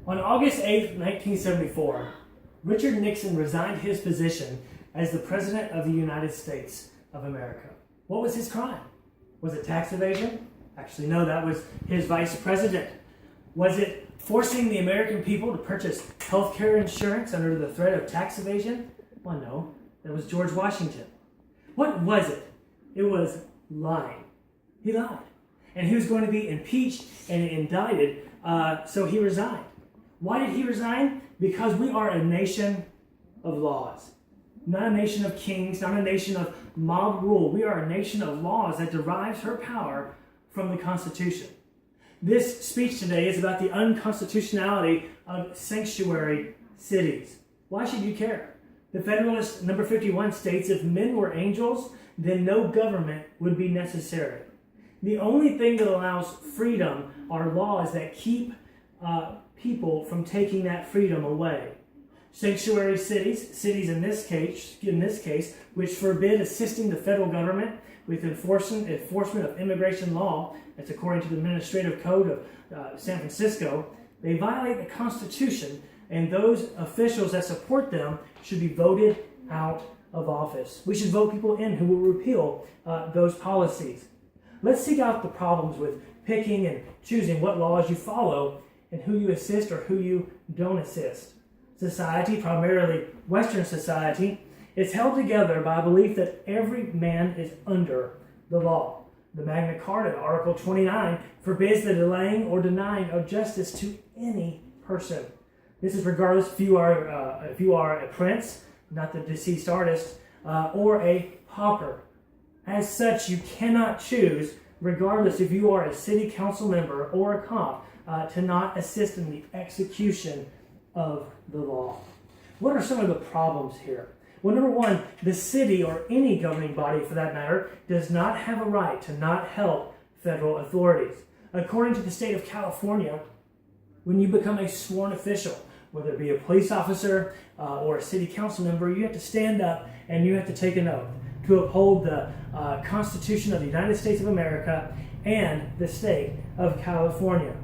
On August 8, 1974, Richard Nixon resigned his position as the President of the United States of America. What was his crime? Was it tax evasion? Actually, no, that was his vice president. Was it forcing the American people to purchase health care insurance under the threat of tax evasion? Well, no, that was George Washington. What was it? It was lying. He lied. And he was going to be impeached and indicted, so he resigned. Why did he resign? Because we are a nation of laws. Not a nation of kings, not a nation of mob rule. We are a nation of laws that derives her power from the Constitution. This speech today is about the unconstitutionality of sanctuary cities. Why should you care? The Federalist number 51 states, if men were angels, then no government would be necessary. The only thing that allows freedom are laws that keep people from taking that freedom away. Sanctuary cities in this case, which forbid assisting the federal government with enforcement of immigration law, that's according to the Administrative Code of San Francisco, they violate the Constitution, and those officials that support them should be voted out of office. We should vote people in who will repeal those policies. Let's seek out the problems with picking and choosing what laws you follow and who you assist or who you don't assist. Society, primarily Western society, is held together by a belief that every man is under the law. The Magna Carta, Article 29, forbids the delaying or denying of justice to any person. This is regardless if you are a prince, not the deceased artist, or a pauper. As such, you cannot choose, regardless if you are a city council member or a cop, to not assist in the execution of the law. What are some of the problems here? Well, number one, the city or any governing body for that matter does not have a right to not help federal authorities. According to the state of California, when you become a sworn official, whether it be a police officer or a city council member, you have to stand up and you have to take an oath to uphold the Constitution of the United States of America and the state of California.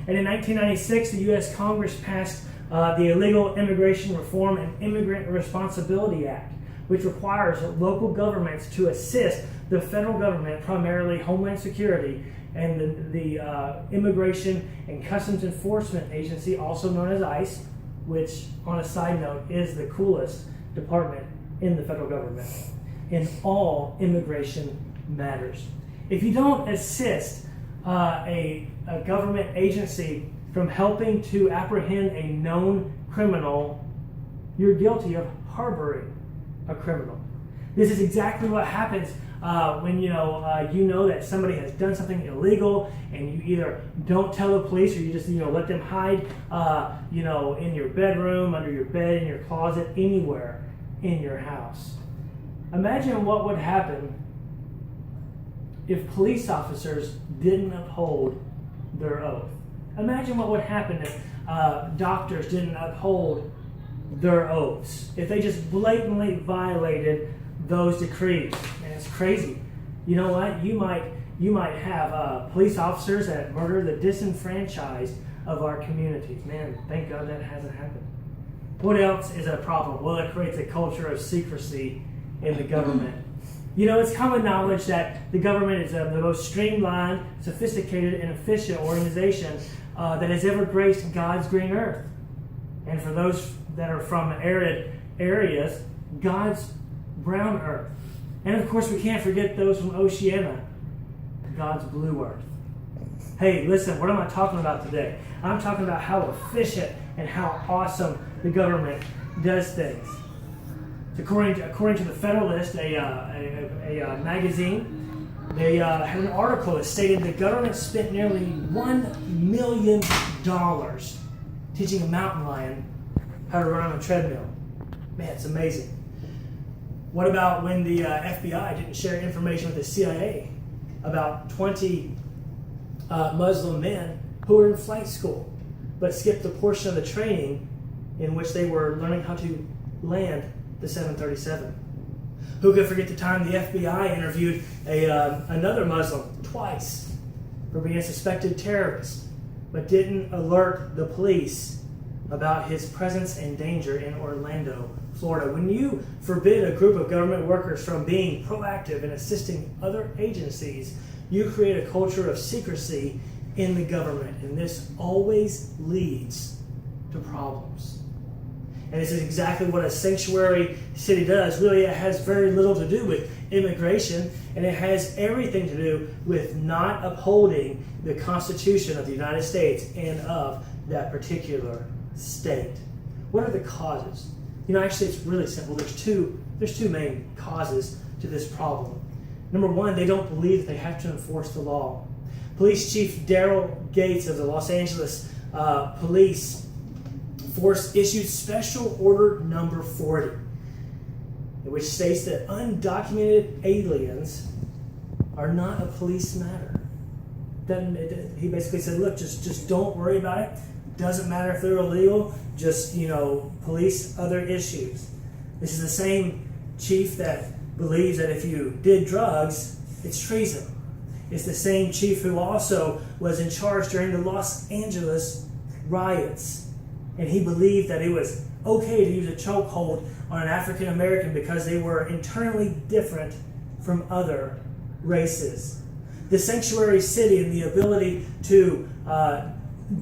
And in 1996, the U.S. Congress passed the Illegal Immigration Reform and Immigrant Responsibility Act, which requires local governments to assist the federal government, primarily Homeland Security, and the Immigration and Customs Enforcement Agency, also known as ICE, which, on a side note, is the coolest department in the federal government, in all immigration matters. If you don't assist a government agency from helping to apprehend a known criminal, you're guilty of harboring a criminal. This is exactly what happens when you know that somebody has done something illegal, and you either don't tell the police, or you just let them hide in your bedroom, under your bed, in your closet, anywhere in your house. Imagine what would happen if police officers didn't uphold their oath. Imagine what would happen if doctors didn't uphold their oaths, if they just blatantly violated those decrees. Man, it's crazy. You know what? You might have police officers that murder the disenfranchised of our communities. Man, thank God that hasn't happened. What else is a problem? Well, it creates a culture of secrecy in the government. It's common knowledge that the government is the most streamlined, sophisticated, and efficient organization that has ever graced God's green earth. And for those that are from arid areas, God's brown earth. And of course, we can't forget those from Oceania, God's blue earth. Hey, listen, what am I talking about today? I'm talking about how efficient and how awesome the government does things. According to the Federalist, a magazine, they had an article that stated the government spent nearly $1 million teaching a mountain lion how to run on a treadmill. Man, it's amazing. What about when the FBI didn't share information with the CIA about 20 Muslim men who were in flight school, but skipped a portion of the training in which they were learning how to land the 737. Who could forget the time the FBI interviewed another Muslim twice for being a suspected terrorist, but didn't alert the police about his presence and danger in Orlando, Florida. When you forbid a group of government workers from being proactive in assisting other agencies, you create a culture of secrecy in the government, and this always leads to problems. And this is exactly what a sanctuary city does. Really, it has very little to do with immigration, and it has everything to do with not upholding the Constitution of the United States and of that particular state. What are the causes? Actually, it's really simple. There's two main causes to this problem. Number one, they don't believe that they have to enforce the law. Police Chief Daryl Gates of the Los Angeles Police Force issued Special Order Number 40, which states that undocumented aliens are not a police matter. He basically said, look, just don't worry about it. Doesn't matter if they're illegal. Just, police other issues. This is the same chief that believes that if you did drugs, it's treason. It's the same chief who also was in charge during the Los Angeles riots. And he believed that it was okay to use a chokehold on an African American because they were internally different from other races. The sanctuary city and the ability to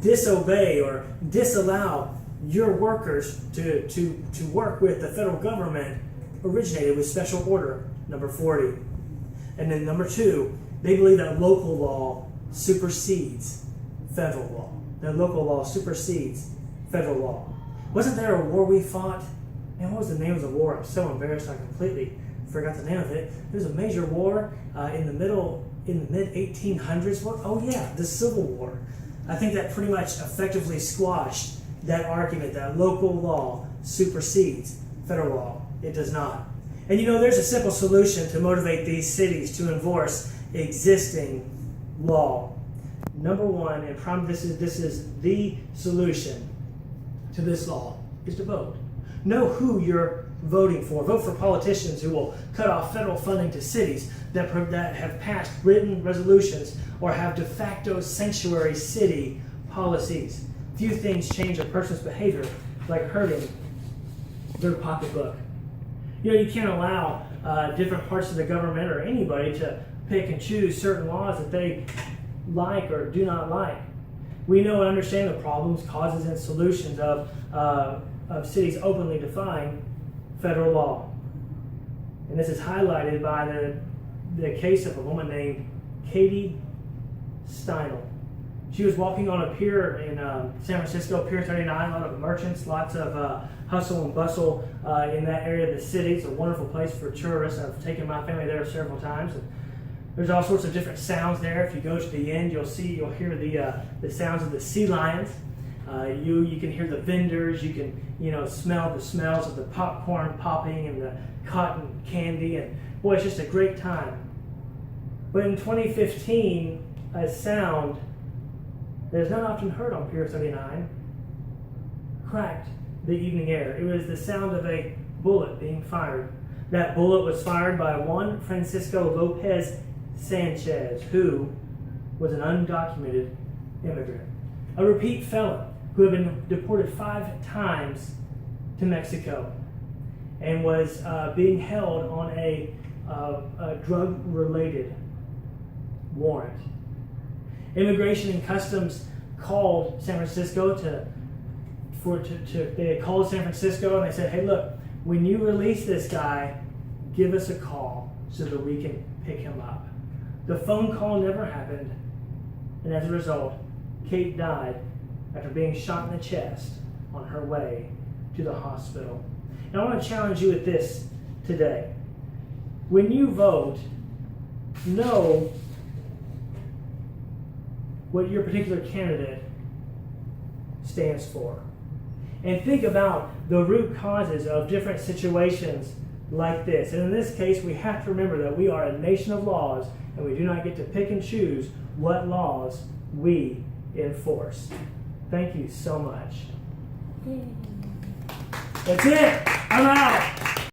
disobey or disallow your workers to work with the federal government originated with Special Order Number 40. And then number two, they believe that local law supersedes federal law. That local law supersedes federal law. Wasn't there a war we fought? Man, what was the name of the war? I'm so embarrassed I completely forgot the name of it. There was a major war in the mid-1800s. Oh yeah, the Civil War. I think that pretty much effectively squashed that argument that local law supersedes federal law. It does not. And there's a simple solution to motivate these cities to enforce existing law. Number one, and this is the solution to this law, is to vote. Know who you're voting for. Vote for politicians who will cut off federal funding to cities that have passed written resolutions or have de facto sanctuary city policies. Few things change a person's behavior like hurting their pocketbook. You can't allow different parts of the government or anybody to pick and choose certain laws that they like or do not like. We know and understand the problems, causes, and solutions of cities openly defying federal law. And this is highlighted by the case of a woman named Katie Steinle. She was walking on a pier in San Francisco, Pier 39, a lot of merchants, lots of hustle and bustle in that area of the city. It's a wonderful place for tourists. I've taken my family there several times. And there's all sorts of different sounds there. If you go to the end, you'll hear the sounds of the sea lions. You can hear the vendors. You can smell the smells of the popcorn popping and the cotton candy. And boy, it's just a great time. But in 2015, a sound that is not often heard on Pier 39 cracked the evening air. It was the sound of a bullet being fired. That bullet was fired by Juan Francisco Lopez Sanchez, who was an undocumented immigrant, a repeat felon who had been deported 5 times to Mexico and was being held on a drug-related warrant. Immigration and Customs called San Francisco they had called San Francisco and they said, hey, look, when you release this guy, give us a call so that we can pick him up. The phone call never happened, and as a result, Kate died after being shot in the chest on her way to the hospital. Now, I want to challenge you with this today. When you vote, know what your particular candidate stands for. And think about the root causes of different situations like this. And in this case, we have to remember that we are a nation of laws, and we do not get to pick and choose what laws we enforce. Thank you so much. That's it. I'm out.